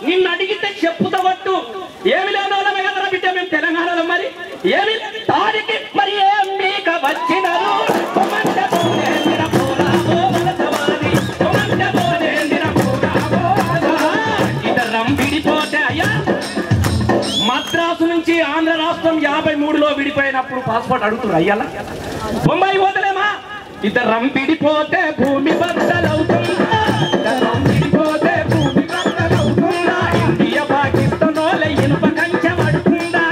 నిన్ను అడిగితే చెప్పుతవట్టు ఏమి లేనోళ్ళమే కదరా బిడ్డ మేము తెలంగాణలో మరి ఏమి దానికి మరి ఏం మీక వచ్చినారు ఇద్దరం విడిపోతే అయ్యా మద్రాసు నుంచి ఆంధ్ర రాష్ట్రం 53లో విడిపోయినప్పుడు పాస్పోర్ట్ అడుగుతున్నారు అయ్యాల బొంబాయి పోతలేమా ఇద్దరం విడిపోతే భూమి బద్దలవుతుందా విడిపోతే భూమి బద్దలవుతుందా ఇండియా పాకిస్తాన్ వాళ్ళ ఇనుప కంచెం అడుగుతుందా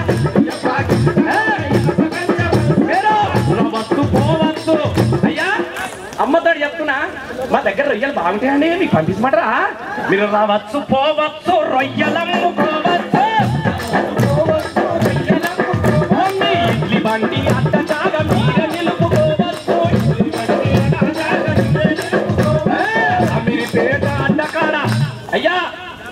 వస్తు పోవచ్చు అయ్యా అమ్మతోడు చెప్తున్నా మా దగ్గర రొయ్యలు బాగుంటాయండి మీకు పంపించమంటారా మీరు రావచ్చు పోవచ్చు రొయ్యలమ్ముకోవచ్చు ఇడ్లీ బండి అట్ట జాగా మీర నిలుపుకోవచ్చు అమీర్పేట అడ్డకాడ అయ్యా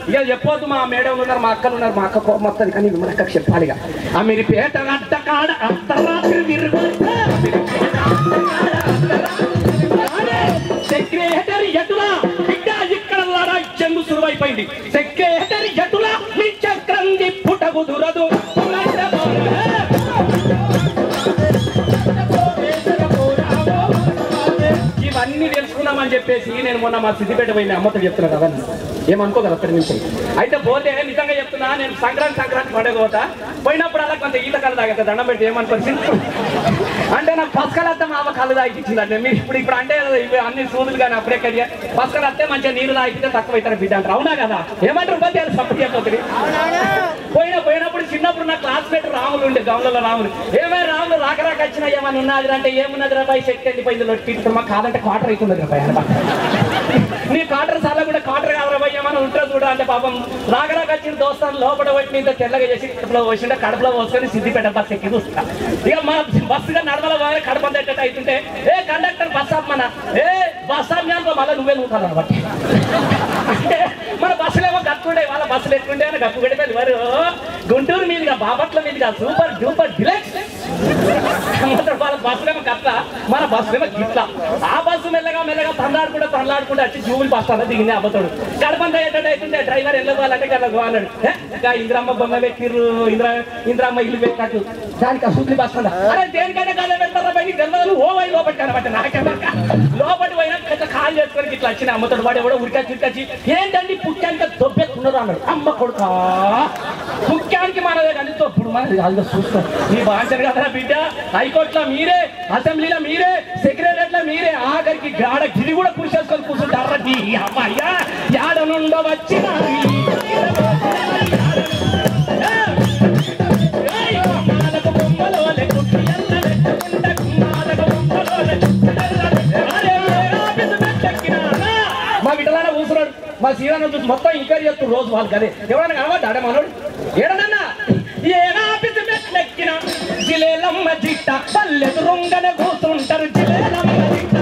ఇక చెప్పొద్దు మా మేడం ఉన్నారు మా అక్కలు ఉన్నారు మా అక్క కోపం వస్తుంది కానీ మన అక్కకు చెప్పాలిగా అమీర్పేట అడ్డకాడ అర్ధరాత్రి తిరగొచ్చు సెక్రటరీ ఎటులా బిడ్డ ఇక్కడ చెంగు సురువైపోయింది సెక్రటరీ ఎటులా మీ చక్రం దిప్పుట కుదురదు ఇవన్నీ తెలుసుకుందామని చెప్పేసి నేను మొన్న మా సిద్దిపేట పోయిన అమ్మతో చెప్తున్నా కదా ఏమనుకోగల అక్కడి నుంచి అయితే పోతే నిజంగా చెప్తున్నా నేను సంక్రాంతి పండుగ పోతా పోయినప్పుడు అలా కొంత ఈత కళ్ళు తాగితే దండం పెట్టి ఏమనుకోండి అంటే నాకు పసకలత్తే మా అమ్మ కళ్ళు తాగిచ్చిందంటే మీరు ఇప్పుడు అంటే ఇవి అన్ని సూదులు కానీ అప్పుడే కడిగా పసకలత్తే మంచిగా నీరు తాగితే తక్కువ అవుతారు బిడ్డ అంటారు అవునా కదా ఏమంటారు పోతే సపోర్ట్ చేయకపోతుంది పోయినప్పుడు చిన్నప్పుడు నా క్లాస్మేట్ రాములు ఉండే గౌన్లలో రాములు ఏమైనా రాములు రాక వచ్చినా ఏమైనా ఉన్నది అంటే ఏమున్నది రాబాయి శక్తి వెళ్ళిపోయింది ఇప్పుడు మాకు కాదంటే క్వార్టర్ అవుతుంది రాబాయి నీ క్వార్టర్ సార్లు కూడా క్వార్టర్ కాదు ఏమైనా ఉంటారు చూడ అంటే పాపం రాక వచ్చిన దోస్తాను లోపల వచ్చి ఇంత తెల్లగా చేసి కడుపులో పోసిండే కడుపులో పోసుకొని సిద్దిపేట బస్సు ఎక్కి చూస్తా ఇక మన బస్సుగా నడవల పోయి కడప తగ్గట్టు అవుతుంటే ఏ కండక్టర్ బస్ ఆప్ మన ఏ బస్ ఆప్ మళ్ళీ నువ్వే నువ్వుతాను అనమాట అంటే మన బస్సులేమో గట్టుండే వాళ్ళ బస్సులు ఎట్టుండే అని గప్పు గడిపోయింది వారు గుంటూరు మీదుగా బాపట్ల మీదుగా సూపర్ డూపర్ డిలక్స్ వాళ్ళ బస్సులేమో గట్ల మన బస్సులేమో గిట్ల ఆ బస్సు మెల్లగా తనలాడుకుంటూ వచ్చి జూబులు బస్ స్టాండ్ దిగింది అబ్బతాడు కడపంతా ఏంటంటే అవుతుండే డ్రైవర్ వెళ్ళాలంటే గట్లకు అన్నాడు ఇంద్రమ్మ బొమ్మ పెట్టిర్రు ఇంద్రమ్మ ఇల్లు పెట్టినట్టు దానికి అసూత్రి బస్ స్టాండ్ అరే దేనికైనా కళ్ళ పెడతారా బయటికి తెలియదు ఓ వై లోపలికి అనమాట నాకెవరిక లోపలి పోయినా కొంచెం కాలు చేసుకొని ఇట్లా వచ్చిన అమ్మతోడు వాడు ఎవడో ఉరికొచ్చి ఏంటండి పుట్టానికి దొబ్బెత్తున్నారు అన్నాడు అమ్మ కొడుకా ముఖ్యానికి మనదే కానీ తప్పుడు మనది కాదు చూస్తాం నీ బాంచరు కదా బిడ్డ హైకోర్టులో మీరే అసెంబ్లీలో మీరే సెక్రటరీలో మీరే ఆఖరికి గాడ గిరి కూడా కూర్చేసుకొని కూర్చుంటారా నీ అమ్మాయ్యా యాడ నుండో వచ్చిన మా బిడ్డలానే కూర్చున్నాడు మా సీరాను చూసి మొత్తం ఎంక్వైరీ చేస్తున్నారు రోజు వాళ్ళు కదే ఎవరైనా కనబడ్డా ఆడే మనోడు ఏడనన్నా ఏనాపిసి మెట్లెక్కిన జిలేలమ్మ జిట్ట పల్లెదు రొంగన కూతుంటారు జిలేలమ్మ జిట్ట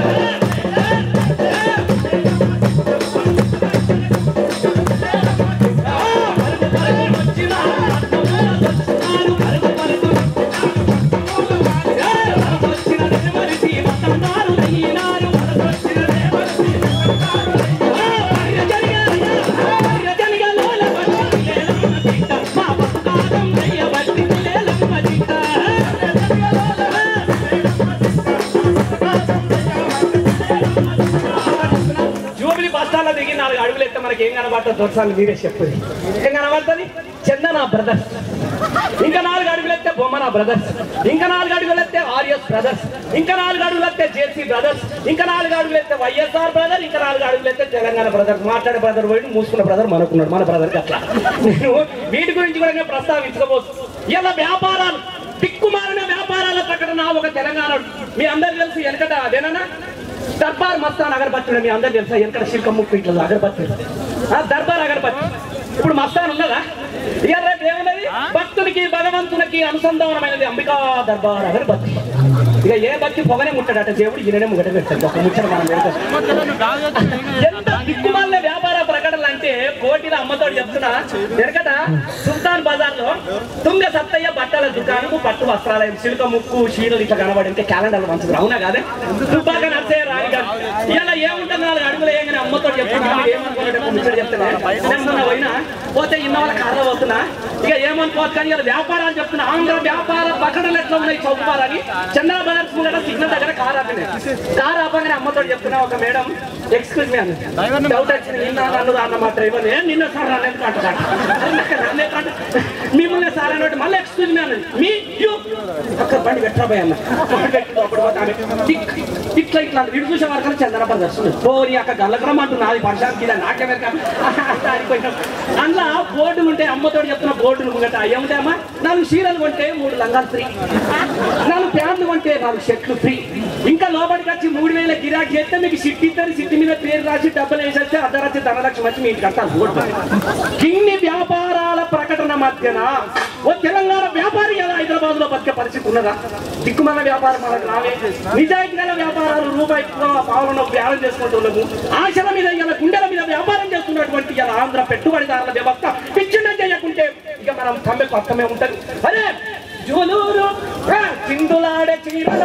మనకి ఏం కనబడుతుంది దొరసాలు మీరే చెప్పండి ఏం కనబడుతుంది చందన బ్రదర్స్ ఇంకా 4 అడుగులు ఎత్తే బొమ్మన బ్రదర్స్ ఇంకా 4 అడుగులు ఎత్తే ఆర్ఎస్ బ్రదర్స్ ఇంకా 4 అడుగులు ఎత్తే జేసీ బ్రదర్స్ ఇంకా 4 అడుగులు ఎత్తే వైఎస్ఆర్ బ్రదర్ ఇంకా 4 అడుగులు ఎత్తే తెలంగాణ బ్రదర్స్ మాట్లాడే బ్రదర్ పోయి మూసుకున్న బ్రదర్ మనకున్నాడు మన బ్రదర్కి అట్లా నేను వీటి గురించి కూడా నేను ప్రస్తావించకపోవచ్చు ఇలా వ్యాపారాలు దిక్కుమాలిన వ్యాపారాల ప్రకటన ఒక తెలంగాణ మీ అందరు తెలుసు వెనకట అదేనా దర్బార్ మస్తాన్ అగరబత్తి మీ అందరు తెలుసా వెనకట శిల్కముక్కు ఇట్లా అగరబత్తి దర్బార్ అగరబత్తి ఇప్పుడు మస్తాన్ ఉన్నదా ఇక రేపు ఏమున్నది భక్తునికి భగవంతునికి అనుసంధానమైనది అంబికా దర్బార్ అగరబత్తి ఇక ఏ భక్తి పొగనే ముట్టాడట దేవుడు ఈయననే ముగట పెడతాడు ఒక ముచ్చట మనం ఎంత దిక్కుమాలిన వ్యాపార ప్రకటనలు అంటే కోటిలో అమ్మతోడు చెప్తున్నా వెనకట సుల్తాన్ బజార్ లో తుంగ సత్తయ్య బట్టల దుకాణము పట్టు వస్త్రాలయం చిలుక ముక్కు చీరలు ఇట్లా కనబడి క్యాలెండర్లు మంచిది అవునా కాదే దుబ్బాక నర్సయ్య రాయి గారు ఇలా ఏముంటుంది 4 అడుగులు ఏమని అమ్మతో చెప్తున్నా ఏమనుకోలేదు ముచ్చట చెప్తున్నా పోయినా ఓ చెప్తున్నా ఇక ఏమనుకోవచ్చు కానీ ఇలా వ్యాపారాలు చెప్తున్నా ఆంధ్ర వ్యాపార పకడలు ఎట్లా ఉన్నాయి చౌకబారని చంద్ర బ్రదర్స్ ముందర సిగ్నల్ దగ్గర కార్ ఆపినాయి కార్ ఆపగానే అమ్మతో చెప్తున్నా ఒక మేడం ఎక్స్క్యూజ్ మీ అని డౌట్ వచ్చింది నిన్న నన్ను అన్న మా డ్రైవర్ నిన్న సార్ మిమ్మల్ని సార్ అన్నట్టు మళ్ళీ ఎక్స్క్యూజ్ మీ అన్నది మీ యూ అక్కడ బండి పెట్టరాబోయ్ అన్న అప్పుడు ఇట్లా ఇట్లా ఇటు చూసే వరకు చంద్ర బ్రదర్స్ పోనీ అక్కడ గల్లగ్రహం అంటున్నా అది పర్షానికి ఇలా నాట్యమేక అందులో బోర్డులు ఉంటాయి అమ్మతో చెప్తున్న బోర్డులు ముంగట ఏముంటాయమ్మా 4 చీరలు కొంటే 3 లంగాలు ఫ్రీ 4 ప్యాంట్లు కొంటే 4 షర్ట్లు ఫ్రీ ఇంకా లోపలికి వచ్చి 3000 గిరాకీ చేస్తే మీకు సిట్టి ఇద్దరు సిట్టి మీద పేరు రాసి డబ్బులు వేసేస్తే అర్ధరాత్రి ధనలక్ష్మి వచ్చి మీ ఇంటికి కట్టాలి బోర్డు ఇన్ని వ్యాపారాల ప్రకటన మధ్యన ఓ తెలంగాణ వ్యాపారి ఎలా హైదరాబాద్ లో బతికే పరిస్థితి ఉన్నదా దిక్కుమల్ల వ్యాపారం మనకు రావే నిజాయితీ గల వ్యాపారాలు రూపాయి పావులను వ్యాపారం చేసుకుంటున్నాము ఆశల మీద ఇలా గుండెల మీద వ్యాపారం చేస్తున్నటువంటి ఇలా ఆంధ్ర పెట్టుబడిదారుల వ్యవస్థ విచ్ఛిన్నం చేయకుంటే ఇక మనం తమ్మెకు అర్థమే ఉంటది అరే జోలూరు చిందులాడే చీరల